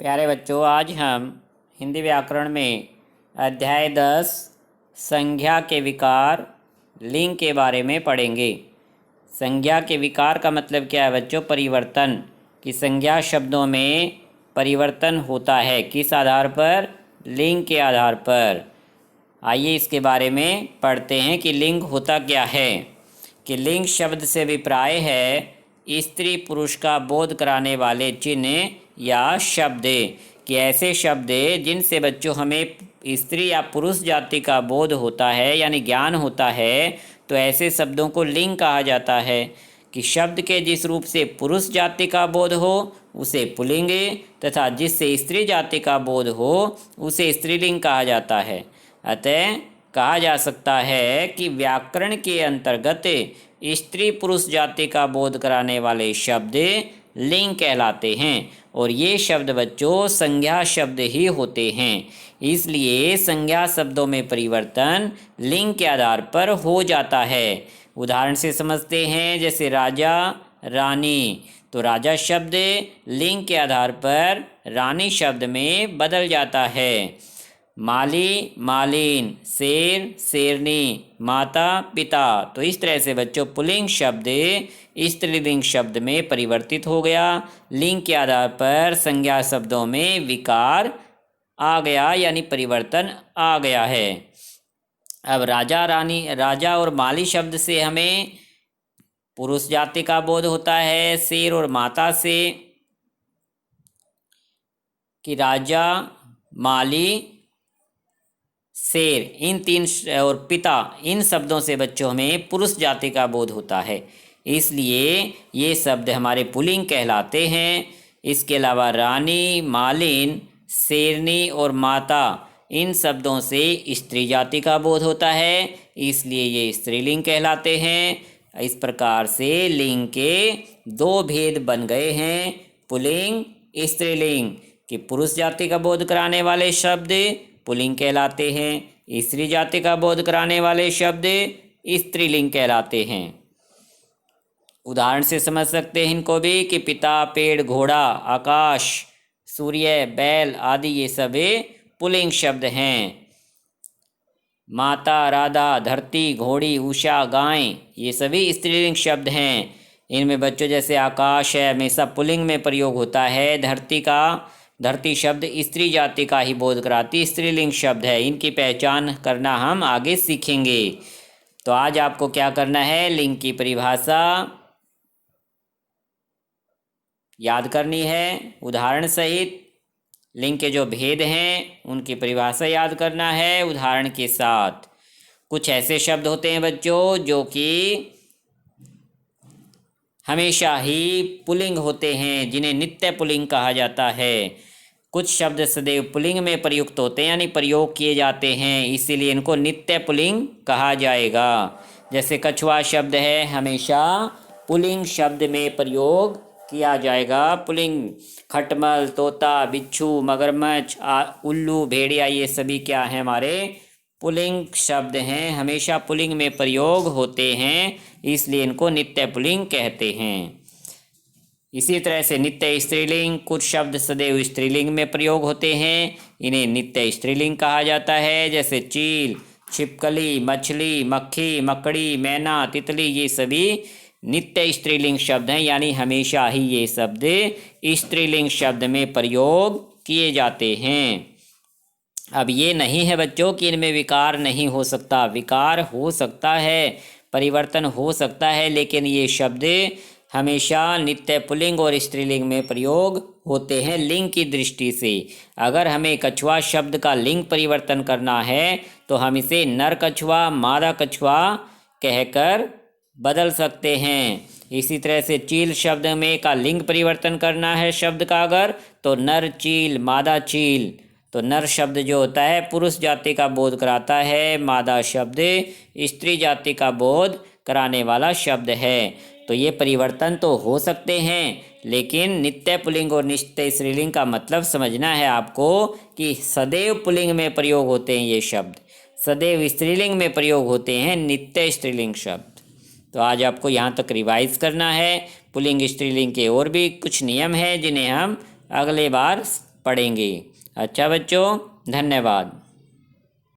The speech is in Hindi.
प्यारे बच्चों, आज हम हिंदी व्याकरण में अध्याय 10 संज्ञा के विकार लिंग के बारे में पढ़ेंगे। संज्ञा के विकार का मतलब क्या है बच्चों? परिवर्तन। कि संज्ञा शब्दों में परिवर्तन होता है किस आधार पर? लिंग के आधार पर। आइए इसके बारे में पढ़ते हैं कि लिंग होता क्या है। कि लिंग शब्द से अभिप्राय है स्त्री पुरुष का बोध कराने वाले चिन्ह या शब्द। कि ऐसे शब्द जिनसे बच्चों हमें स्त्री या पुरुष जाति का बोध होता है यानी ज्ञान होता है, तो ऐसे शब्दों को लिंग कहा जाता है। कि शब्द के जिस रूप से पुरुष जाति का बोध हो उसे पुल्लिंग तथा जिससे स्त्री जाति का बोध हो उसे स्त्रीलिंग कहा जाता है। अतः कहा जा सकता है कि व्याकरण के अंतर्गत स्त्री पुरुष जाति का बोध कराने वाले शब्द लिंग कहलाते हैं और ये शब्द बच्चों संज्ञा शब्द ही होते हैं। इसलिए संज्ञा शब्दों में परिवर्तन लिंग के आधार पर हो जाता है। उदाहरण से समझते हैं, जैसे राजा रानी, तो राजा शब्द लिंग के आधार पर रानी शब्द में बदल जाता है। माली मालिन, शेर शेरनी, माता पिता, तो इस तरह से बच्चों पुल्लिंग शब्द स्त्रीलिंग शब्द में परिवर्तित हो गया। लिंग के आधार पर संज्ञा शब्दों में विकार आ गया यानी परिवर्तन आ गया है। अब राजा रानी, राजा और माली शब्द से हमें पुरुष जाति का बोध होता है। शेर और माता से कि राजा माली शेर, इन तीन और पिता, इन शब्दों से बच्चों हमें पुरुष जाति का बोध होता है, इसलिए ये शब्द हमारे पुल्लिंग कहलाते हैं। इसके अलावा रानी मालिन शेरनी और माता, इन शब्दों से स्त्री जाति का बोध होता है, इसलिए ये स्त्रीलिंग कहलाते हैं। इस प्रकार से लिंग के दो भेद बन गए हैं, पुल्लिंग स्त्रीलिंग। कि पुरुष जाति का बोध कराने वाले शब्द पुल्लिंग कहलाते हैं, स्त्री जाति का बोध कराने वाले शब्द स्त्रीलिंग कहलाते हैं। उदाहरण से समझ सकते हैं इनको भी कि पिता, पेड़, घोड़ा, आकाश, सूर्य, बैल आदि ये सब पुल्लिंग शब्द हैं। माता, राधा, धरती, घोड़ी, उषा, गाय, ये सभी स्त्रीलिंग शब्द हैं। इनमें बच्चों जैसे आकाश है हमेशा पुल्लिंग में प्रयोग होता है। धरती शब्द स्त्री जाति का ही बोध कराती स्त्रीलिंग शब्द है। इनकी पहचान करना हम आगे सीखेंगे। तो आज आपको क्या करना है, लिंग की परिभाषा याद करनी है उदाहरण सहित। लिंग के जो भेद हैं उनकी परिभाषा याद करना है उदाहरण के साथ। कुछ ऐसे शब्द होते हैं बच्चों जो कि हमेशा ही पुल्लिंग होते हैं, जिन्हें नित्य पुल्लिंग कहा जाता है। कुछ शब्द सदैव पुल्लिंग में प्रयुक्त होते हैं यानी प्रयोग किए जाते हैं, इसीलिए इनको नित्य पुल्लिंग कहा जाएगा। जैसे कछुआ शब्द है हमेशा पुल्लिंग शब्द में प्रयोग किया जाएगा, पुल्लिंग। खटमल, तोता, बिच्छू, मगरमच्छ, उल्लू, भेड़िया, ये सभी क्या हैं? हमारे पुल्लिंग शब्द हैं, हमेशा पुल्लिंग में प्रयोग होते हैं, इसलिए इनको नित्य पुल्लिंग कहते हैं। इसी तरह से नित्य स्त्रीलिंग, कुछ शब्द सदैव स्त्रीलिंग में प्रयोग होते हैं, इन्हें नित्य स्त्रीलिंग कहा जाता है। जैसे चील, छिपकली, मछली, मक्खी, मकड़ी, मैना, तितली, ये सभी नित्य स्त्रीलिंग शब्द हैं यानी हमेशा ही ये शब्द स्त्रीलिंग शब्द में प्रयोग किए जाते हैं। अब ये नहीं है बच्चों कि इनमें विकार नहीं हो सकता, विकार हो सकता है, परिवर्तन हो सकता है, लेकिन ये शब्द हमेशा नित्य पुल्लिंग और स्त्रीलिंग में प्रयोग होते हैं लिंग की दृष्टि से। अगर हमें कछुआ शब्द का लिंग परिवर्तन करना है तो हम इसे नर कछुआ, मादा कछुआ कहकर बदल सकते हैं। इसी तरह से चील शब्द में का लिंग परिवर्तन करना है शब्द का अगर, तो नर चील, मादा चील। तो नर शब्द जो होता है पुरुष जाति का बोध कराता है, मादा शब्द स्त्री जाति का बोध कराने वाला शब्द है। तो ये परिवर्तन तो हो सकते हैं, लेकिन नित्य पुल्लिंग और नित्य स्त्रीलिंग का मतलब समझना है आपको कि सदैव पुल्लिंग में प्रयोग होते हैं ये शब्द, सदैव स्त्रीलिंग में प्रयोग होते हैं नित्य स्त्रीलिंग शब्द। तो आज आपको यहाँ तक रिवाइज करना है। पुल्लिंग स्त्रीलिंग के और भी कुछ नियम हैं जिन्हें हम अगले बार पढ़ेंगे। अच्छा बच्चों, धन्यवाद।